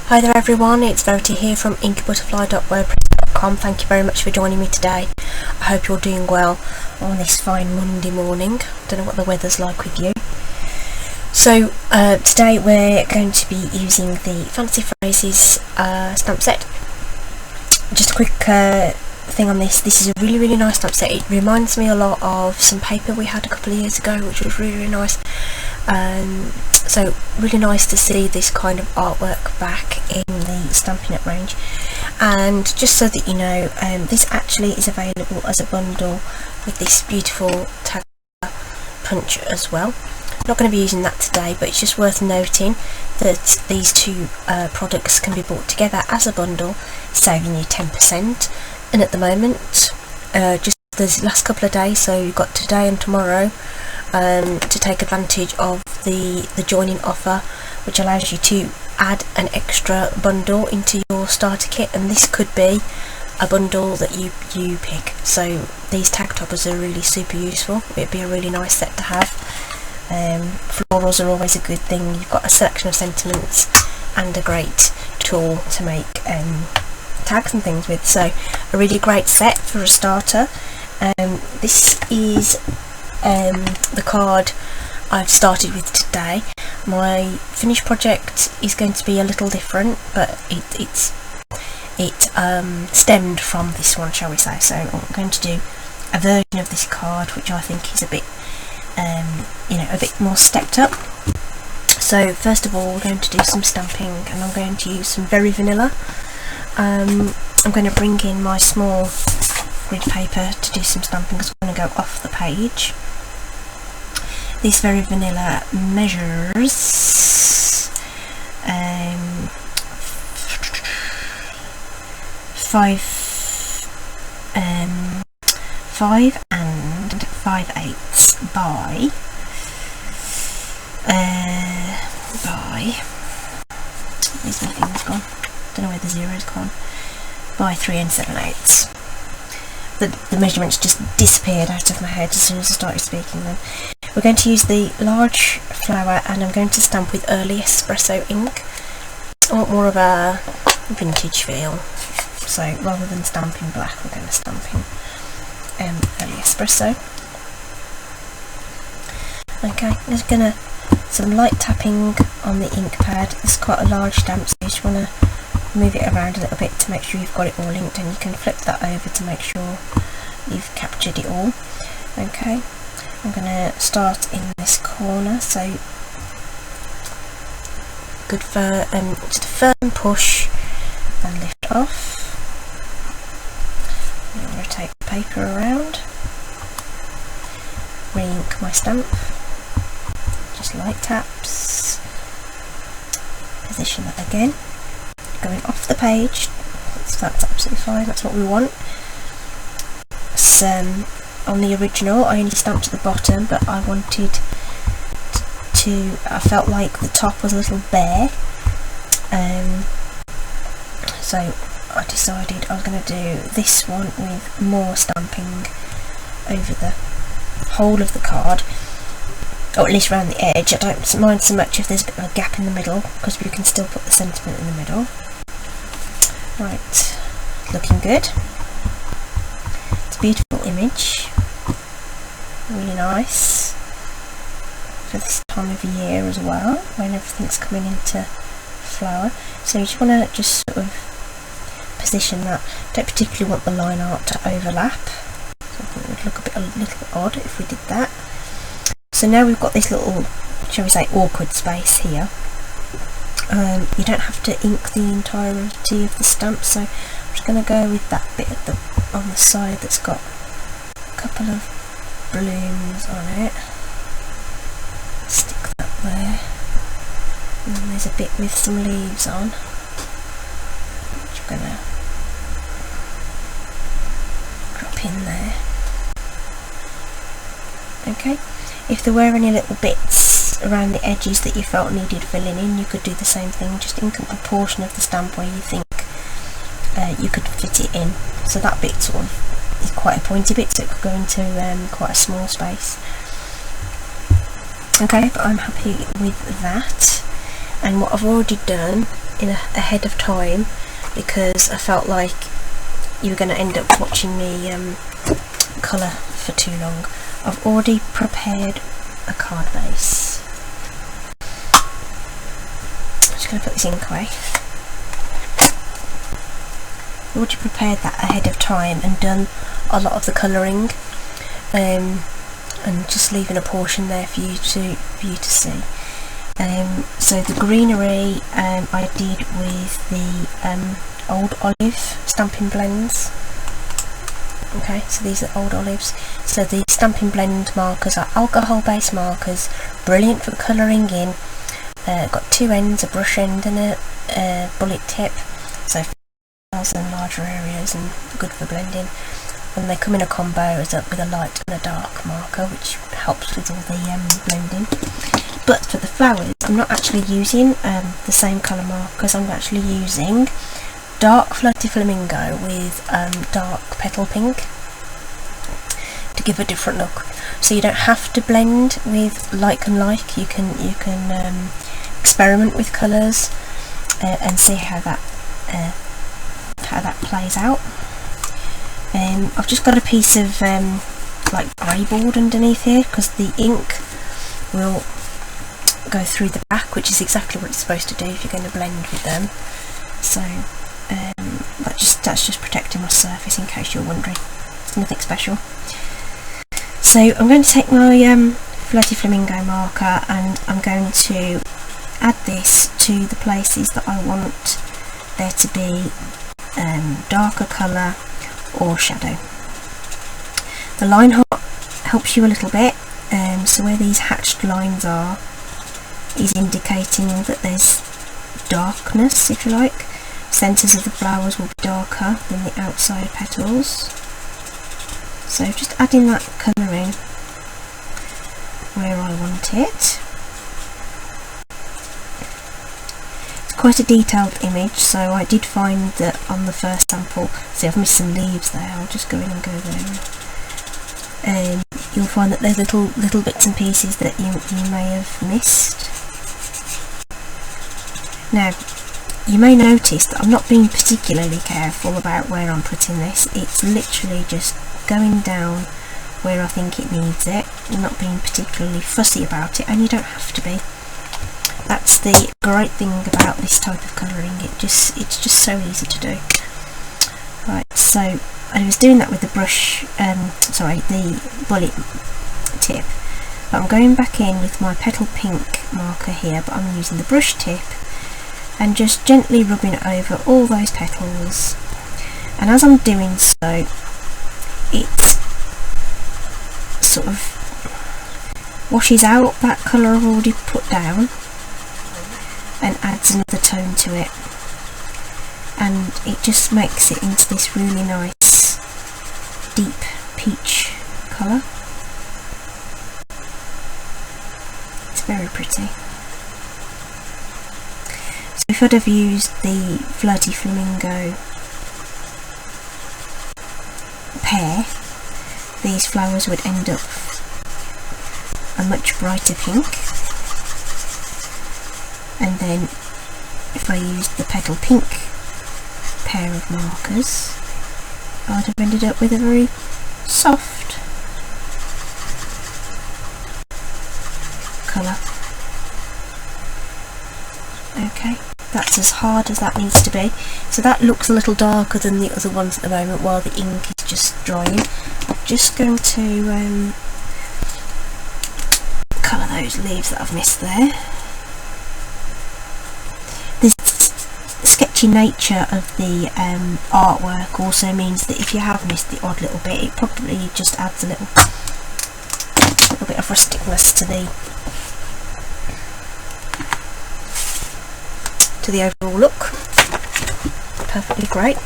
Hi there everyone, it's Verity here from inkybutterfly.wordpress.com. Thank you very much for joining me today. I hope you're doing well on this fine Monday morning. Don't know what the weather's like with you. So today we're going to be using the Fancy Phrases stamp set. Just a quick thing on this. This is a really nice stamp set. It reminds me a lot of some paper we had a couple of years ago, which was really nice. So really nice to see this kind of artwork back in the Stampin' Up range. And just so that you know, this actually is available as a bundle with this beautiful tag punch as well. Not going to be using that today, but it's just worth noting that these two products can be bought together as a bundle, saving you 10%. And at the moment, just the last couple of days, so you've got today and tomorrow to take advantage of the joining offer, which allows you to add an extra bundle into your starter kit, and this could be a bundle that you pick. So these tag toppers are really super useful. It'd be a really nice set to have. Florals are always a good thing. You've got a selection of sentiments and a great tool to make tags and things with, so a really great set for a starter. This is the card I've started with today. My finished project is going to be a little different, but it stemmed from this one, shall we say. So I'm going to do a version of this card which I think is a bit a bit more stepped up. So first of all, we're going to do some stamping, and I'm going to use some Very Vanilla. I'm going to bring in my small grid paper to do some stamping because we're going to go off the page. This Very Vanilla measures 5 and 5/8 by where's my thing's gone? Don't know where the zero's gone. By 3 and 7/8. The measurements just disappeared out of my head as soon as I started speaking then. We're going to use the large flower, and I'm going to stamp with early espresso ink. I want more of a vintage feel, so rather than stamping black, we're going to stamp in early espresso. Okay, I'm just going to some light tapping on the ink pad. It's quite a large stamp, so you just want to move it around a little bit to make sure you've got it all inked, and you can flip that over to make sure you've captured it all. Okay, I'm going to start in this corner, so good for just a firm push and lift off. I'm going to rotate the paper around, re-ink my stamp, just light taps, position that again, going off the page, so that's absolutely fine, that's what we want. So, on the original I only stamped at the bottom, but I wanted I felt like the top was a little bare, so I decided I was going to do this one with more stamping over the whole of the card, or at least around the edge. I don't mind so much if there's a bit of a gap in the middle, because we can still put the sentiment in the middle. Right, looking good. It's a beautiful image, really nice for this time of year as well, when everything's coming into flower. So you just want to sort of position that. Don't particularly want the line art to overlap, so I think it would look a little bit odd if we did that. So now we've got this little, shall we say, awkward space here. You don't have to ink the entirety of the stamp, so I'm just going to go with that bit at on the side that's got a couple of blooms on it. Stick that there, and then there's a bit with some leaves on, which I'm going to drop in there. Okay, if there were any little bits around the edges that you felt needed filling in, you could do the same thing, just ink a proportion of the stamp where you think you could fit it in. So that bit sort of is quite a pointy bit, so it could go into quite a small space. Okay, but I'm happy with that. And what I've already done ahead of time because I felt like you were going to end up watching me colour for too long. I've already prepared a card base. I'm just going to put this ink away. I've already prepared that ahead of time and done a lot of the colouring, and just leaving a portion there for you to see. So the greenery I did with the old olive Stampin' blends. Okay, so these are old olives. So the Stampin' blend markers are alcohol based markers, brilliant for colouring in. Got two ends, a brush end and a bullet tip, so and larger areas and good for blending. And they come in a combo with a light and a dark marker, which helps with all the blending. But for the flowers, I'm not actually using the same colour markers. I'm actually using dark Flirty Flamingo with dark Petal Pink to give a different look. So you don't have to blend with like and like. You can experiment with colours and see how that plays out. I've just got a piece of like grey board underneath here because the ink will go through the back, which is exactly what it's supposed to do if you're going to blend with them. So that's just protecting my surface, in case you're wondering. It's nothing special. So I'm going to take my Flirty Flamingo marker and I'm going to add this to the places that I want there to be darker colour or shadow. The line heart helps you a little bit, so where these hatched lines are is indicating that there's darkness, if you like. Centres of the flowers will be darker than the outside petals. So just adding that colour in where I want it. It's quite a detailed image, so I did find that on the first sample, see I've missed some leaves there, I'll just go in and go there. You'll find that there's little bits and pieces that you may have missed. Now, you may notice that I'm not being particularly careful about where I'm putting this. It's literally just going down where I think it needs it. I'm not being particularly fussy about it, and you don't have to be. That's the great thing about this type of colouring. It's just so easy to do. Right, so I was doing that with the brush, the bullet tip. But I'm going back in with my Petal Pink marker here, but I'm using the brush tip and just gently rubbing it over all those petals. And as I'm doing so, it sort of washes out that colour I've already put down and adds another tone to it, and it just makes it into this really nice deep peach colour. It's very pretty. So if I'd have used the Flirty Flamingo pair, these flowers would end up a much brighter pink, and then if I used the Petal Pink pair of markers, I'd have ended up with a very soft colour. Okay, that's as hard as that needs to be. So that looks a little darker than the other ones at the moment while the ink is just drying. I'm just going to colour those leaves that I've missed there. The sketchy nature of the artwork also means that if you have missed the odd little bit, it probably just adds a little bit of rusticness to the overall look. Perfectly great.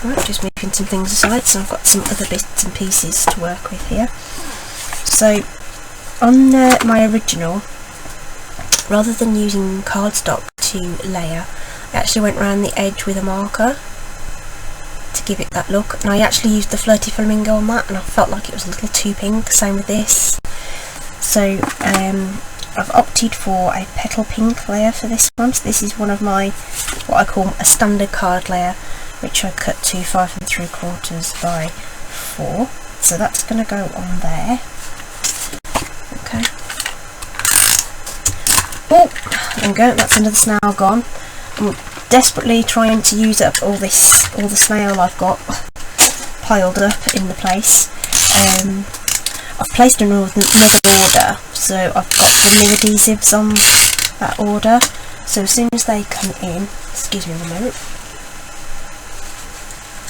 Right, just moving some things aside, so I've got some other bits and pieces to work with here. So on my original, rather than using cardstock to layer, I actually went around the edge with a marker to give it that look, and I actually used the Flirty Flamingo on that, and I felt like it was a little too pink. Same with this. So I've opted for a petal pink layer for this one. So this is one of my, what I call a standard card layer, which I cut to 5 3/4 by 4. So that's going to go on there. Okay. Oh, there we go. That's another snail gone. I'm desperately trying to use up all the snail I've got piled up in the place. I've placed another order, so I've got the new adhesives on that order, so as soon as they come in, excuse me a moment,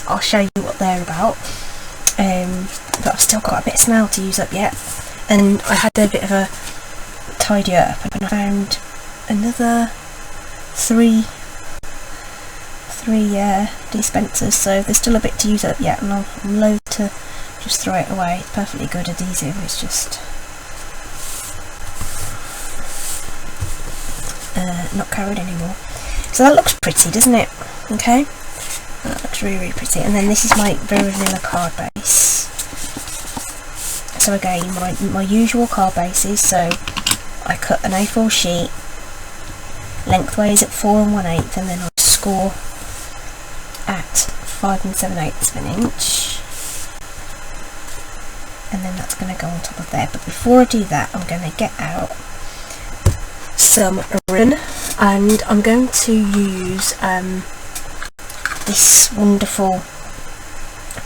I'll show you what they're about. But I've still got a bit of snail to use up yet, and I had a bit of a tidy up, and I found another three dispensers, so there's still a bit to use up yet, and I'm loath to just throw it away. It's perfectly good adhesive, it's just not carried anymore. So that looks pretty, doesn't it? Okay, that looks really, really pretty. And then this is my very vanilla card base. So again, my usual card bases, so I cut an A4 sheet lengthways at 4 1/8, and then I score at 5 7/8 of an inch, and then that's going to go on top of there. But before I do that, I'm going to get out some ribbon, and I'm going to use this wonderful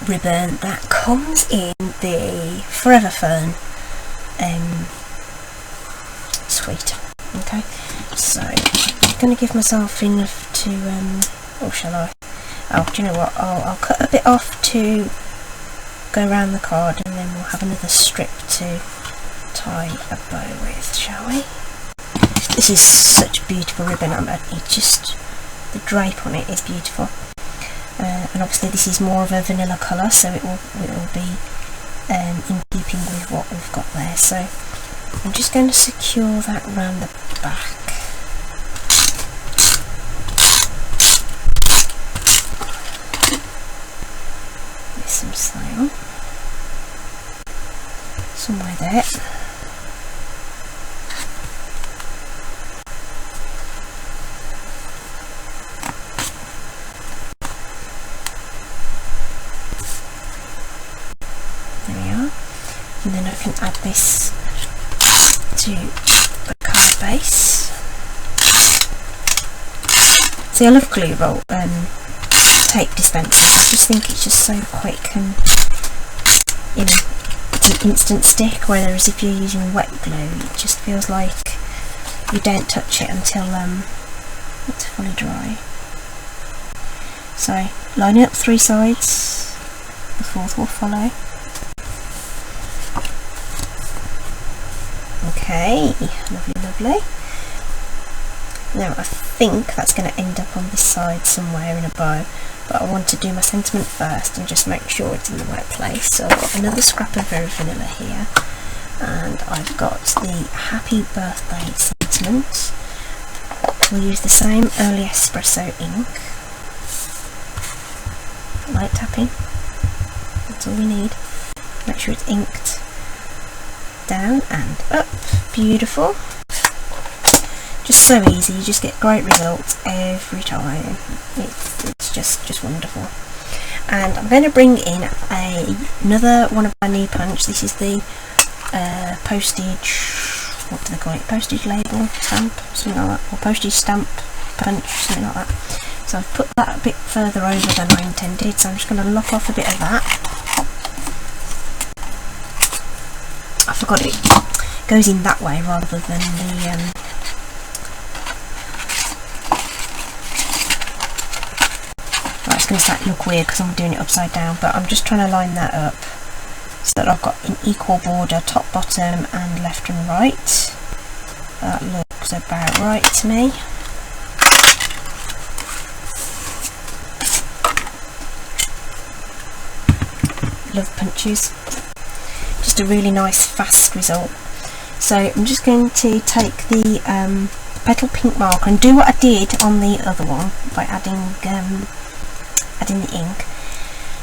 ribbon that comes in the Forever Fern suite. Okay, so I'm going to give myself enough to or shall I? Oh, do you know what? I'll cut a bit off to go around the card, and then we'll have another strip to tie a bow with, shall we? This is such beautiful ribbon. It just, the drape on it is beautiful, and obviously this is more of a vanilla colour, so it will be in keeping with what we've got there. So I'm just going to secure that around the back. Some snail somewhere there. There we are, and then I can add this to the card base. See, I love glue roll tape dispensers. I just think it's just so quick, and you know, it's an instant stick, whereas if you're using wet glue, it just feels like you don't touch it until it's fully dry. So lining up 3 sides, the 4th will follow. Okay, lovely, lovely. Now I think that's going to end up on this side somewhere in a bow, but I want to do my sentiment first and just make sure it's in the right place. So I've got another scrap of Very Vanilla here, and I've got the Happy Birthday sentiment. We'll use the same early espresso ink. Light tapping, that's all we need. Make sure it's inked down and up. Beautiful. Just so easy, you just get great results every time. It's just wonderful. And I'm going to bring in another one of my knee punch. This is the postage, what do they call it? Postage label stamp, something like that, or postage stamp punch, something like that. So I've put that a bit further over than I intended, so I'm just going to lock off a bit of that. I forgot it goes in that way rather than the it's going to start to look weird because I'm doing it upside down, but I'm just trying to line that up so that I've got an equal border, top, bottom and left and right. That looks about right to me. Love punches, just a really nice fast result. So I'm just going to take the petal pink marker and do what I did on the other one by adding the ink.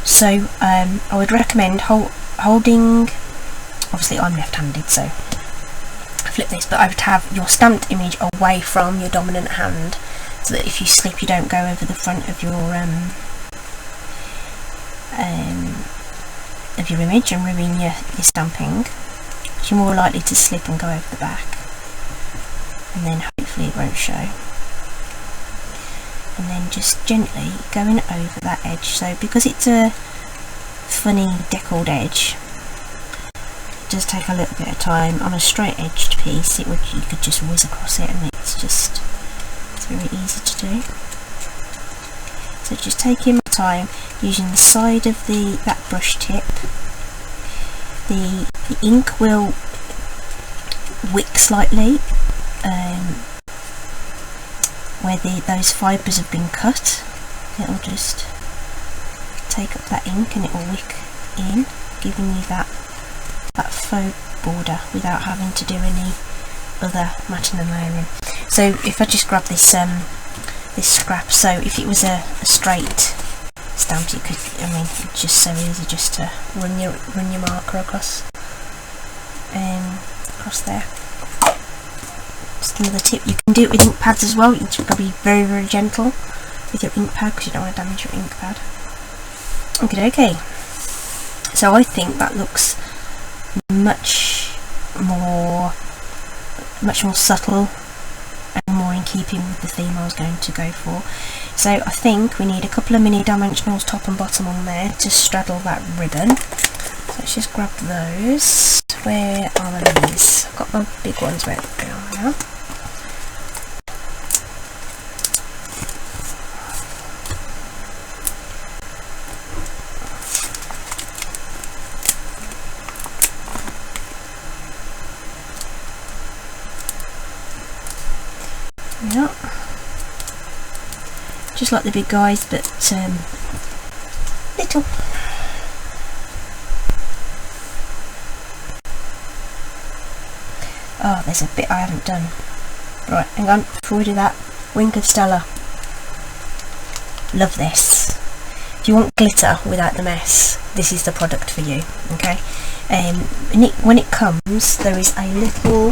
So I would recommend holding, obviously I'm left-handed, so flip this, but I would have your stamped image away from your dominant hand, so that if you slip you don't go over the front of your image and ruin your stamping. You're more likely to slip and go over the back, and then hopefully it won't show. And then just gently going over that edge. So because it's a funny deckled edge, it does take a little bit of time. On a straight edged piece you could just whiz across it, and it's very easy to do. So just taking my time, using the side of that brush tip. The ink will wick slightly where those fibres have been cut. It'll just take up that ink and it will wick in, giving you that faux border without having to do any other matting and layering. So if I just grab this scrap, so if it was a straight stamp, you could, it's just so easy just to run your marker across there. Just another tip, you can do it with ink pads as well. You should probably be very, very gentle with your ink pad because you don't want to damage your ink pad. Okay. So I think that looks much more subtle and more in keeping with the theme I was going to go for. So I think we need a couple of mini dimensionals top and bottom on there to straddle that ribbon. So let's just grab those. Where are these? I've got my big ones where they are now. Yeah. Just like the big guys, but little. Oh, there's a bit I haven't done. Right, hang on, before we do that, wink of Stella. Love this. If you want glitter without the mess, this is the product for you, okay? When it comes, there is a little,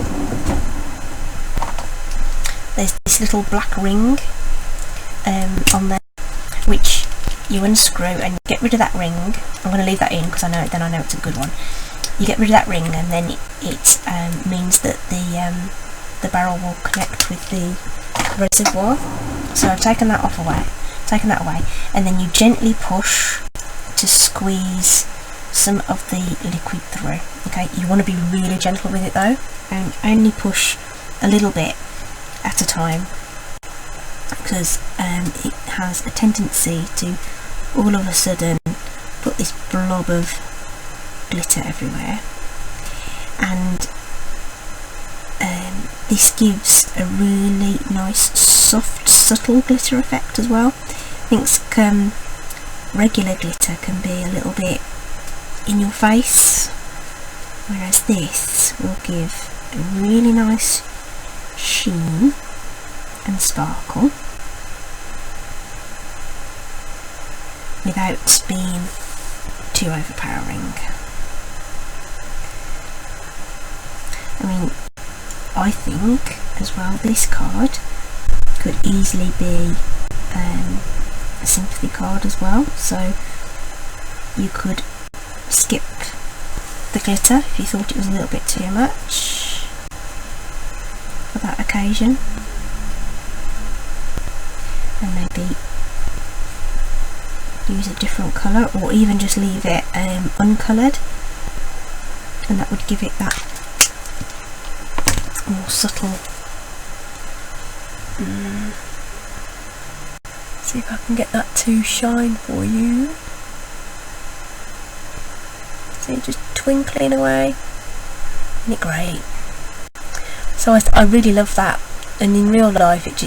there's this little black ring on there, which you unscrew and you get rid of that ring. I'm going to leave that in because I know it's a good one. You get rid of that ring, and then it means that the barrel will connect with the reservoir. So I've taken that away, and then you gently push to squeeze some of the liquid through. Okay, you want to be really gentle with it though, and only push a little bit at a time, because it has a tendency to all of a sudden put this blob of glitter everywhere, and this gives a really nice soft subtle glitter effect as well. I think regular glitter can be a little bit in your face, whereas this will give a really nice sheen and sparkle without being too overpowering. I think as well this card could easily be a sympathy card as well, so you could skip the glitter if you thought it was a little bit too much for that occasion, and maybe use a different colour, or even just leave it uncoloured, and that would give it that more subtle. See if I can get that to shine for you. See, just twinkling away. Isn't it great? So I really love that, and in real life it's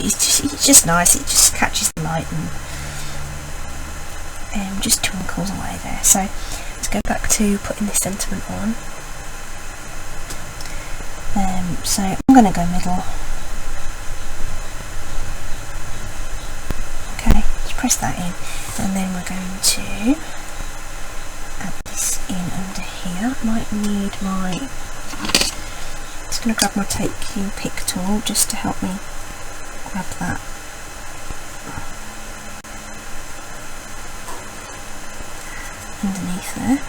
just nice. It just catches the light and just twinkles away there. So let's go back to putting this sentiment on. So I'm going to go middle. Okay, just press that in, and then we're going to add this in under here. Might need my, let's going to grab my Take Your Pick tool just to help me grab that. Underneath there.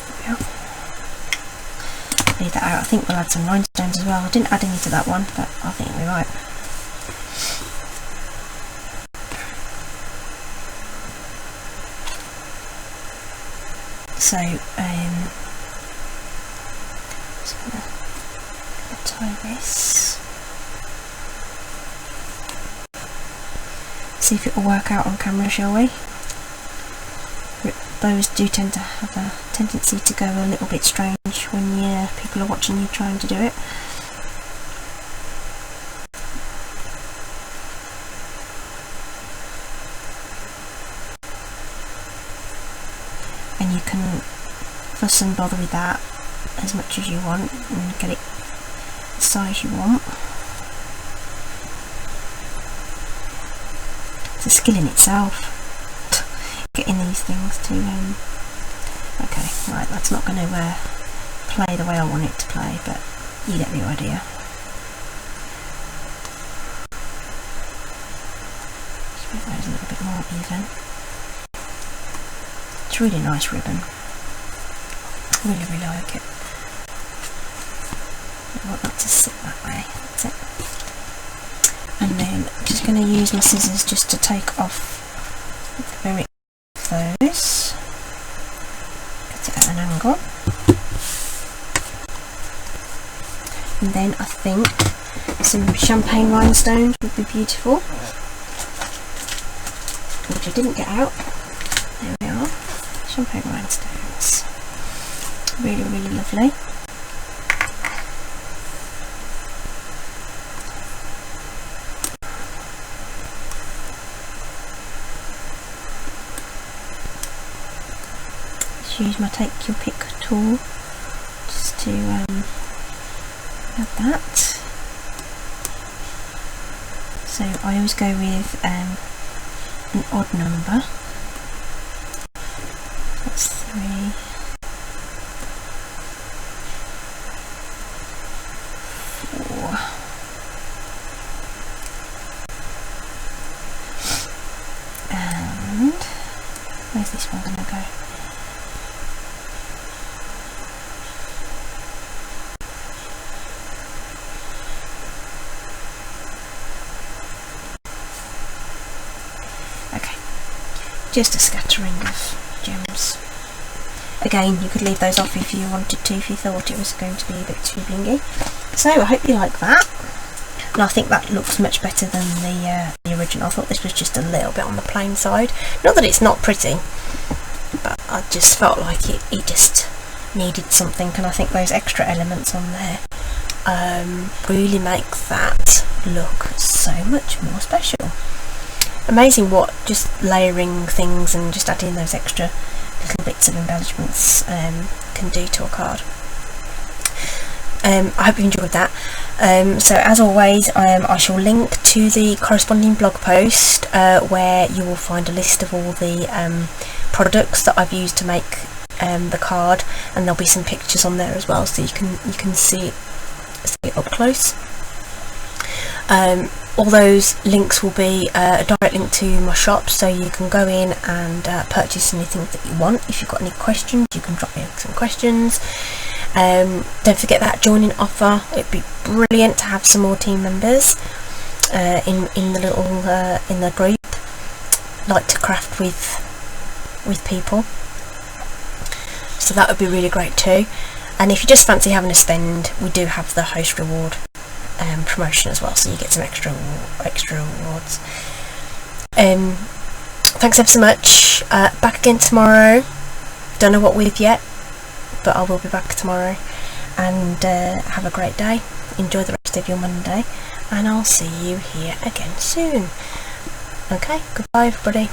There we are. Leave that out. I think we'll add some rhinestones as well. I didn't add any to that one, but I think we might. So, just gonna tie this. See if it will work out on camera, shall we? Those do tend to have a tendency to go a little bit strange when people are watching you trying to do it. And you can fuss and bother with that as much as you want and get it the size you want. It's a skill in itself, getting these things to okay, right, that's not going to play the way I want it to play, but you get the idea. Just make those a little bit more even. It's a really nice ribbon. Really, really like it. I want that to sit that way. That's it. And then I'm just going to use my scissors just to take off the very those. Get it at an angle. And then I think some champagne rhinestones would be beautiful, which I didn't get out. There we are. Champagne rhinestones. Really, really lovely. Just use my Take Your Pick tool just to add that. So I always go with an odd number. That's 3. 4. And where's this one going to go? Okay, just a scattering of gems. Again, you could leave those off if you wanted to, if you thought it was going to be a bit too blingy. So I hope you like that, and I think that looks much better than the original. I thought this was just a little bit on the plain side. Not that it's not pretty, but I just felt like it just needed something, and I think those extra elements on there really make that look so much more special. Amazing what just layering things and just adding those extra little bits of embellishments can do to a card. I hope you enjoyed that. So as always, I shall link to the corresponding blog post where you will find a list of all the products that I've used to make the card, and there'll be some pictures on there as well, so you can see it up close. All those links will be a direct link to my shop, so you can go in and purchase anything that you want. If you've got any questions, you can drop me some questions. Don't forget that joining offer. It'd be brilliant to have some more team members in the little in the group. Like to craft with people, so that would be really great too. And if you just fancy having a spend, we do have the host reward promotion as well, so you get some extra rewards. Thanks ever so much. Back again tomorrow. Don't know what with yet, but I will be back tomorrow. And have a great day. Enjoy the rest of your Monday, and I'll see you here again soon. Okay, goodbye everybody.